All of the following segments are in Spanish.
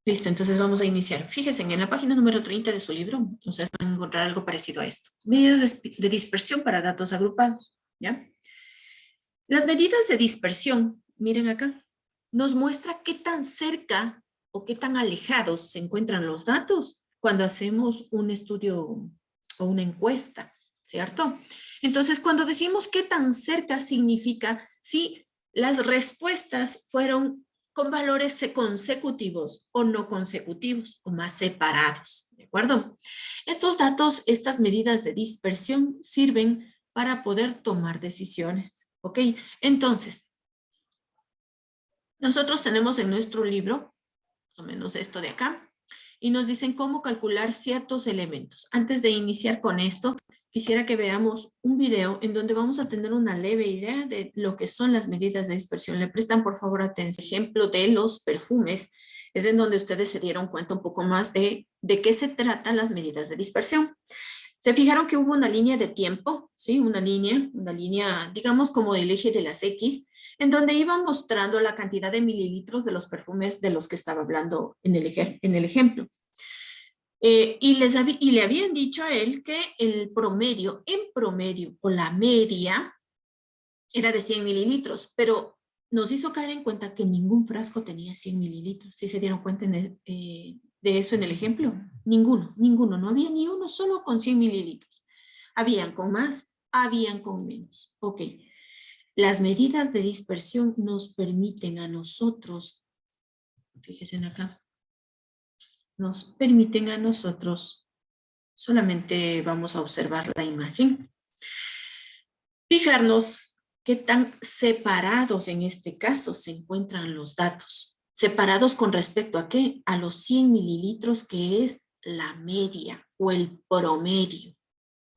Listo, entonces vamos a iniciar. Fíjense, en la página número 30 de su libro, entonces van a encontrar algo parecido a esto. Medidas de dispersión para datos agrupados, ¿ya? Las medidas de dispersión, miren acá, nos muestra qué tan cerca o qué tan alejados se encuentran los datos cuando hacemos un estudio o una encuesta, ¿cierto? Entonces, cuando decimos qué tan cerca significa si las respuestas fueron con valores consecutivos o no consecutivos o más separados, ¿de acuerdo? Estos datos, estas medidas de dispersión sirven para poder tomar decisiones, ¿ok? Entonces, nosotros tenemos en nuestro libro, más o menos esto de acá, y nos dicen cómo calcular ciertos elementos. Antes de iniciar con esto, quisiera que veamos un video en donde vamos a tener una leve idea de lo que son las medidas de dispersión. Le prestan por favor atención. Ejemplo de los perfumes, es en donde ustedes se dieron cuenta un poco más de qué se tratan las medidas de dispersión. Se fijaron que hubo una línea de tiempo, ¿sí? Una línea, digamos como el eje de las X, en donde iban mostrando la cantidad de mililitros de los perfumes de los que estaba hablando en el ejemplo. Y le habían dicho a él que el promedio, en promedio, o la media, era de 100 mililitros, pero nos hizo caer en cuenta que ningún frasco tenía 100 mililitros. ¿Sí se dieron cuenta de eso en el ejemplo? Ninguno. No había ni uno solo con 100 mililitros. Habían con más, habían con menos. Ok. Las medidas de dispersión nos permiten a nosotros, fíjense acá, nos permiten a nosotros, solamente vamos a observar la imagen, fijarnos qué tan separados en este caso se encuentran los datos. Separados con respecto a qué? A los 100 mililitros que es la media o el promedio.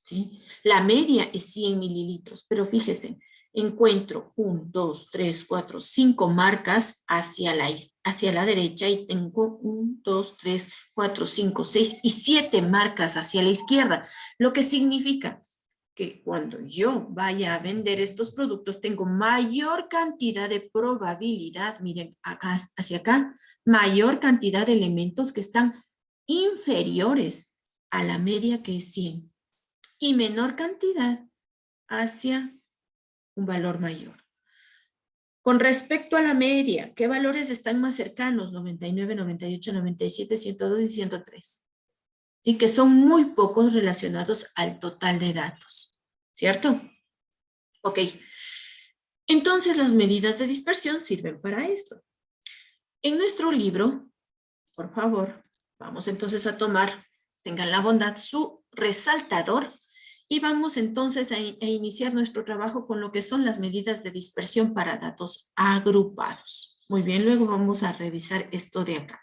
¿Sí? La media es 100 mililitros, pero fíjense, encuentro 1, 2, 3, 4, 5 marcas hacia la derecha y tengo 1, 2, 3, 4, 5, 6 y 7 marcas hacia la izquierda, lo que significa que cuando yo vaya a vender estos productos tengo mayor cantidad de probabilidad, miren, acá, hacia acá, mayor cantidad de elementos que están inferiores a la media que es 100 y menor cantidad hacia un valor mayor. Con respecto a la media, ¿qué valores están más cercanos? 99, 98, 97, 102 y 103. Sí, que son muy pocos relacionados al total de datos, ¿cierto? Ok. Entonces, las medidas de dispersión sirven para esto. En nuestro libro, por favor, vamos entonces a tomar, tengan la bondad, su resaltador y vamos entonces a iniciar nuestro trabajo con lo que son las medidas de dispersión para datos agrupados. Muy bien, luego vamos a revisar esto de acá.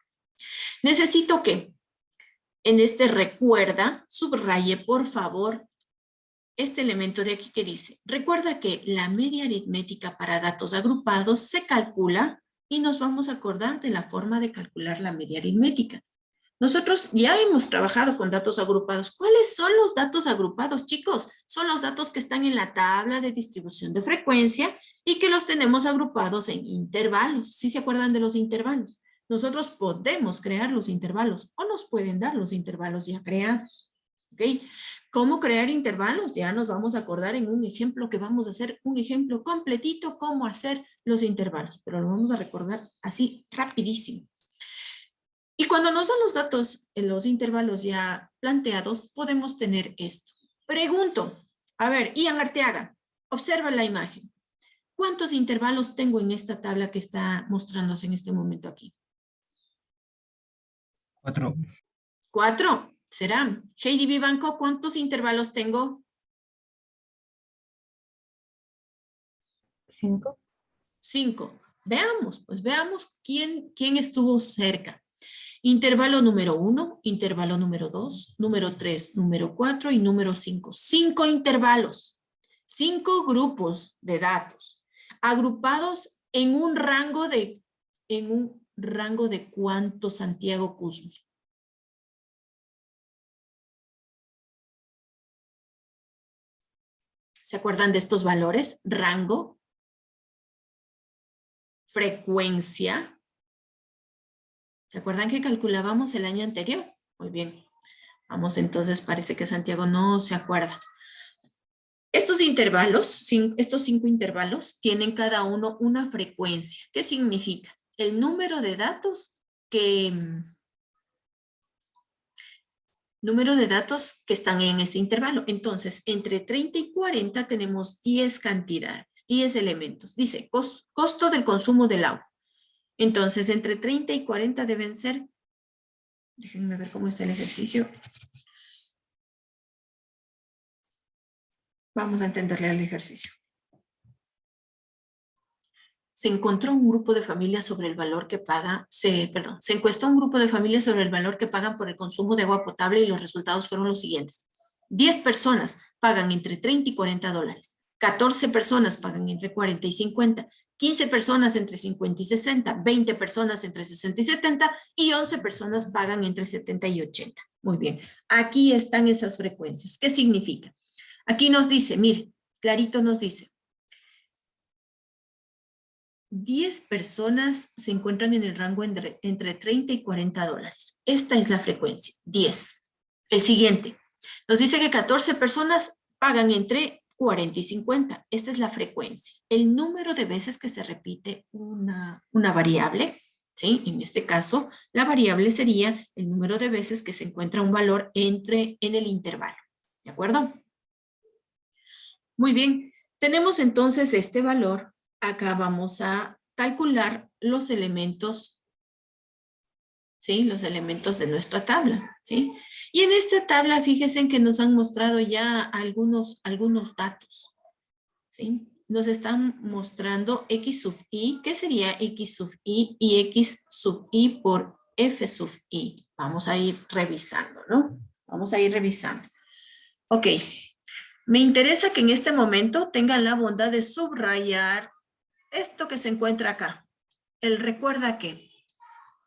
Necesito que en este recuerda, subraye por favor este elemento de aquí que dice, recuerda que la media aritmética para datos agrupados se calcula y nos vamos a acordar de la forma de calcular la media aritmética. Nosotros ya hemos trabajado con datos agrupados. ¿Cuáles son los datos agrupados, chicos? Son los datos que están en la tabla de distribución de frecuencia y que los tenemos agrupados en intervalos. ¿Sí se acuerdan de los intervalos? Nosotros podemos crear los intervalos o nos pueden dar los intervalos ya creados. ¿Ok? ¿Cómo crear intervalos? Ya nos vamos a acordar en un ejemplo que vamos a hacer, un ejemplo completito, cómo hacer los intervalos, pero lo vamos a recordar así rapidísimo. Y cuando nos dan los datos en los intervalos ya planteados, podemos tener esto. Pregunto, a ver, Ian Arteaga, observa la imagen. ¿Cuántos intervalos tengo en esta tabla que está mostrándose en este momento aquí? 4. 4, será. Heidi Vivanco, ¿cuántos intervalos tengo? 5. 5. Veamos, pues veamos quién estuvo cerca. Intervalo número 1, intervalo número 2, número 3, número 4 y número 5. 5 intervalos, 5 grupos de datos, agrupados en un rango de cuánto, Santiago Cusme. ¿Se acuerdan de estos valores? Rango, frecuencia ¿Se acuerdan que calculábamos el año anterior? Muy bien. Vamos entonces, parece que Santiago no se acuerda. Estos intervalos, estos 5 intervalos, tienen cada uno una frecuencia. ¿Qué significa? El número de datos que están en este intervalo. Entonces, entre 30 y 40 tenemos 10 cantidades, 10 elementos. Dice, costo del consumo del agua. Entonces, entre 30 y 40 deben ser, déjenme ver cómo está el ejercicio. Vamos a entenderle al ejercicio. Se encontró un grupo de familias sobre el valor que pagan, se encuestó un grupo de familias sobre el valor que pagan por el consumo de agua potable y los resultados fueron los siguientes. 10 personas pagan entre 30 y 40 dólares. 14 personas pagan entre 40 y 50. 15 personas entre 50 y 60. 20 personas entre 60 y 70. Y 11 personas pagan entre 70 y 80. Muy bien. Aquí están esas frecuencias. ¿Qué significa? Aquí nos dice, mire, clarito nos dice, 10 personas se encuentran en el rango entre 30 y 40 dólares. Esta es la frecuencia, 10. El siguiente, nos dice que 14 personas pagan entre 40 y 50. Esta es la frecuencia. El número de veces que se repite una variable, ¿sí? En este caso, la variable sería el número de veces que se encuentra un valor en el intervalo. ¿De acuerdo? Muy bien. Tenemos entonces este valor. Acá vamos a calcular los elementos, ¿sí? Los elementos de nuestra tabla, ¿sí? Y en esta tabla, fíjense que nos han mostrado ya algunos datos, ¿sí? Nos están mostrando X sub I. ¿Qué sería X sub I y X sub I por F sub I? Vamos a ir revisando, ¿no? Vamos a ir revisando. Ok. Me interesa que en este momento tengan la bondad de subrayar esto que se encuentra acá, el recuerda que,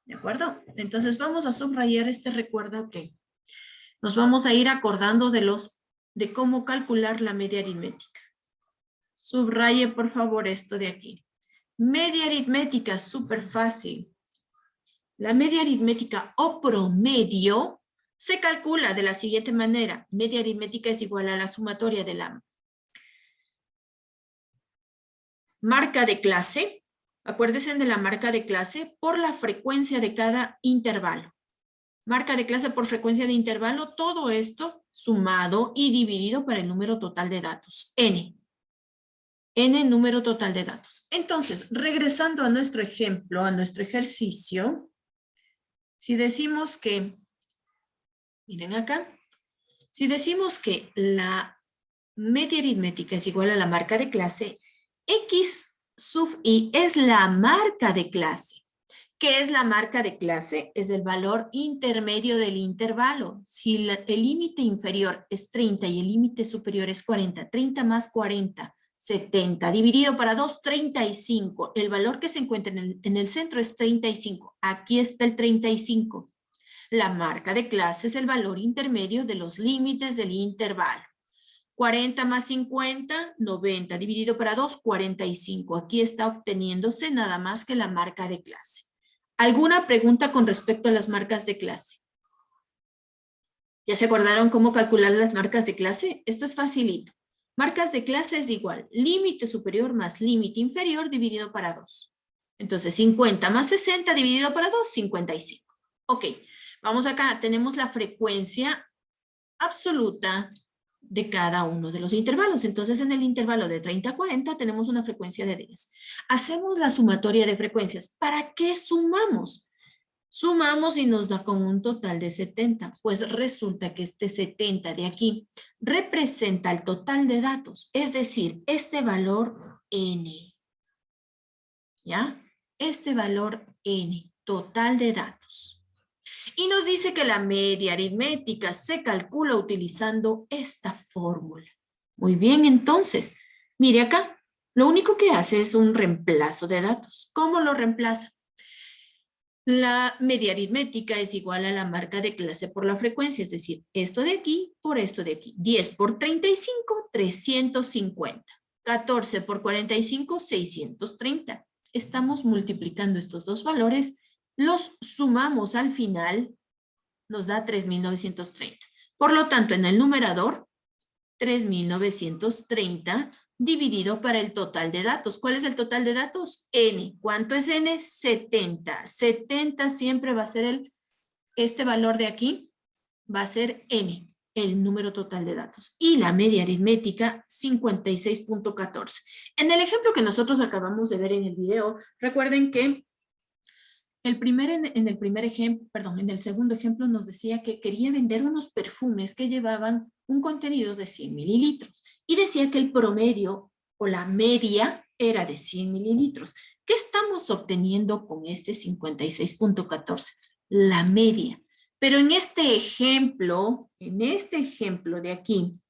¿de acuerdo? Entonces vamos a subrayar este recuerda que. Nos vamos a ir acordando de cómo calcular la media aritmética. Subraye por favor esto de aquí. Media aritmética, súper fácil. La media aritmética o promedio se calcula de la siguiente manera. Media aritmética es igual a la sumatoria de la marca de clase. Acuérdense de la marca de clase por la frecuencia de cada intervalo. Marca de clase por frecuencia de intervalo, todo esto sumado y dividido para el número total de datos, n. N número total de datos. Entonces, regresando a nuestro ejemplo, a nuestro ejercicio, si decimos que, miren acá, si decimos que la media aritmética es igual a la marca de clase, X sub I es la marca de clase. ¿Qué es la marca de clase? Es el valor intermedio del intervalo. Si el límite inferior es 30 y el límite superior es 40, 30 más 40, 70, dividido para 2, 35. El valor que se encuentra en el centro es 35. Aquí está el 35. La marca de clase es el valor intermedio de los límites del intervalo. 40 más 50, 90, dividido para 2, 45. Aquí está obteniéndose nada más que la marca de clase. ¿Alguna pregunta con respecto a las marcas de clase? ¿Ya se acordaron cómo calcular las marcas de clase? Esto es facilito. Marcas de clase es igual, límite superior más límite inferior dividido para 2. Entonces, 50 más 60 dividido para 2, 55. Ok, vamos acá. Tenemos la frecuencia absoluta de cada uno de los intervalos. Entonces, en el intervalo de 30 a 40 tenemos una frecuencia de 10. Hacemos la sumatoria de frecuencias. ¿Para qué sumamos? Sumamos y nos da con un total de 70. Pues resulta que este 70 de aquí representa el total de datos, es decir, este valor n. ¿Ya? Este valor n, total de datos. Y nos dice que la media aritmética se calcula utilizando esta fórmula. Muy bien, entonces, mire acá, lo único que hace es un reemplazo de datos. ¿Cómo lo reemplaza? La media aritmética es igual a la marca de clase por la frecuencia, es decir, esto de aquí por esto de aquí. 10 por 35, 350. 14 por 45, 630. Estamos multiplicando estos dos valores los sumamos al final, nos da 3.930. Por lo tanto, en el numerador, 3.930 dividido para el total de datos. ¿Cuál es el total de datos? N. ¿Cuánto es N? 70. 70 siempre va a ser este valor de aquí, va a ser N, el número total de datos. Y la media aritmética, 56.14. En el ejemplo que nosotros acabamos de ver en el video, recuerden que en el segundo ejemplo nos decía que quería vender unos perfumes que llevaban un contenido de 100 mililitros y decía que el promedio o la media era de 100 mililitros. ¿Qué estamos obteniendo con este 56.14? La media. Pero en este ejemplo de aquí,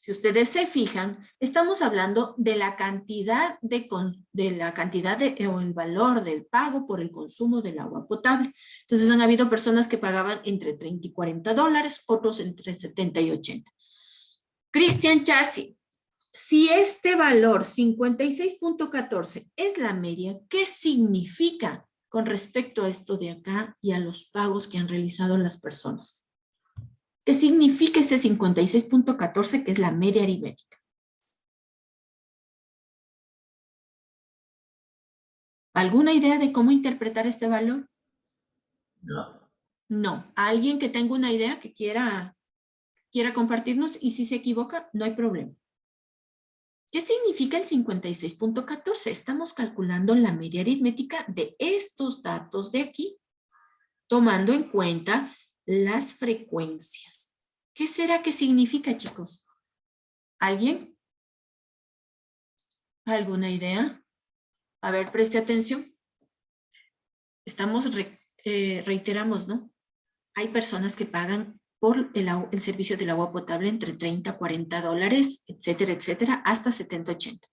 si ustedes se fijan, estamos hablando de la cantidad o el valor del pago por el consumo del agua potable. Entonces han habido personas que pagaban entre 30 y 40 dólares, otros entre 70 y 80. Cristian Chassi, si este valor 56.14 es la media, ¿qué significa con respecto a esto de acá y a los pagos que han realizado las personas? ¿Qué significa ese 56.14 que es la media aritmética? ¿Alguna idea de cómo interpretar este valor? No. No. ¿Alguien que tenga una idea que quiera compartirnos? Y si se equivoca, no hay problema. ¿Qué significa el 56.14? Estamos calculando la media aritmética de estos datos de aquí, tomando en cuenta las frecuencias. ¿Qué será que significa, chicos? ¿Alguien? ¿Alguna idea? A ver, preste atención. Reiteramos, ¿no? Hay personas que pagan por el servicio del agua potable entre 30, 40 dólares, etcétera, etcétera, hasta 70, 80.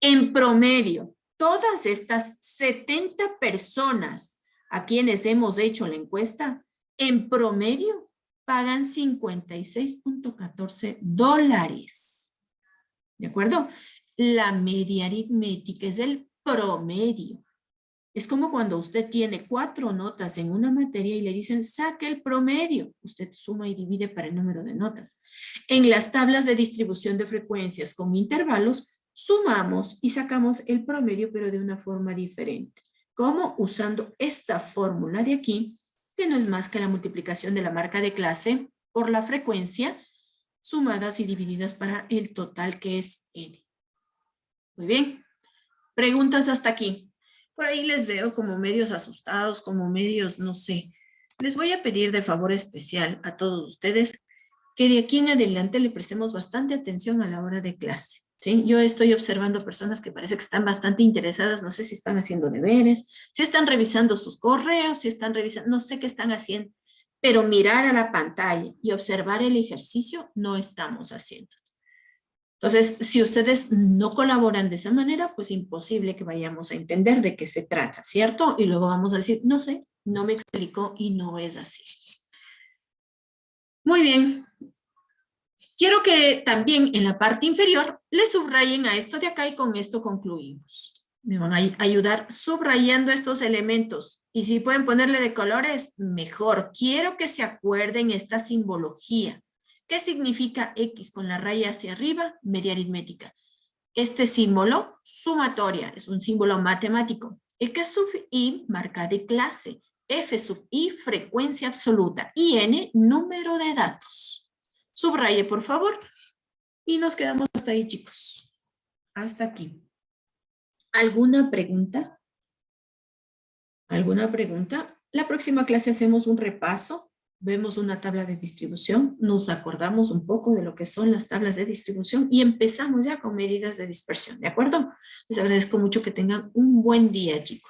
En promedio, todas estas 70 personas a quienes hemos hecho la encuesta, en promedio pagan 56.14 dólares. ¿De acuerdo? La media aritmética es el promedio. Es como cuando usted tiene 4 notas en una materia y le dicen, saque el promedio. Usted suma y divide para el número de notas. En las tablas de distribución de frecuencias con intervalos, sumamos y sacamos el promedio, pero de una forma diferente. ¿Cómo? Usando esta fórmula de aquí, que no es más que la multiplicación de la marca de clase por la frecuencia, sumadas y divididas para el total que es N. Muy bien. Preguntas hasta aquí. Por ahí les veo como medios asustados, como medios, no sé. Les voy a pedir de favor especial a todos ustedes que de aquí en adelante le prestemos bastante atención a la hora de clase, ¿sí? Yo estoy observando personas que parece que están bastante interesadas, no sé si están haciendo deberes, si están revisando sus correos, si están revisando, no sé qué están haciendo, pero mirar a la pantalla y observar el ejercicio no estamos haciendo. Entonces, si ustedes no colaboran de esa manera, pues imposible que vayamos a entender de qué se trata, ¿cierto? Y luego vamos a decir, no sé, no me explicó y no es así. Muy bien. Quiero que también en la parte inferior le subrayen a esto de acá y con esto concluimos. Me van a ayudar subrayando estos elementos. Y si pueden ponerle de colores, mejor. Quiero que se acuerden esta simbología. ¿Qué significa X con la raya hacia arriba? Media aritmética. Este símbolo, sumatoria, es un símbolo matemático. X sub I, marca de clase. F sub I, frecuencia absoluta. Y N, número de datos. Subraye, por favor. Y nos quedamos hasta ahí, chicos. Hasta aquí. ¿Alguna pregunta? ¿Alguna pregunta? La próxima clase hacemos un repaso. Vemos una tabla de distribución, nos acordamos un poco de lo que son las tablas de distribución y empezamos ya con medidas de dispersión, ¿de acuerdo? Les agradezco mucho que tengan un buen día, chicos.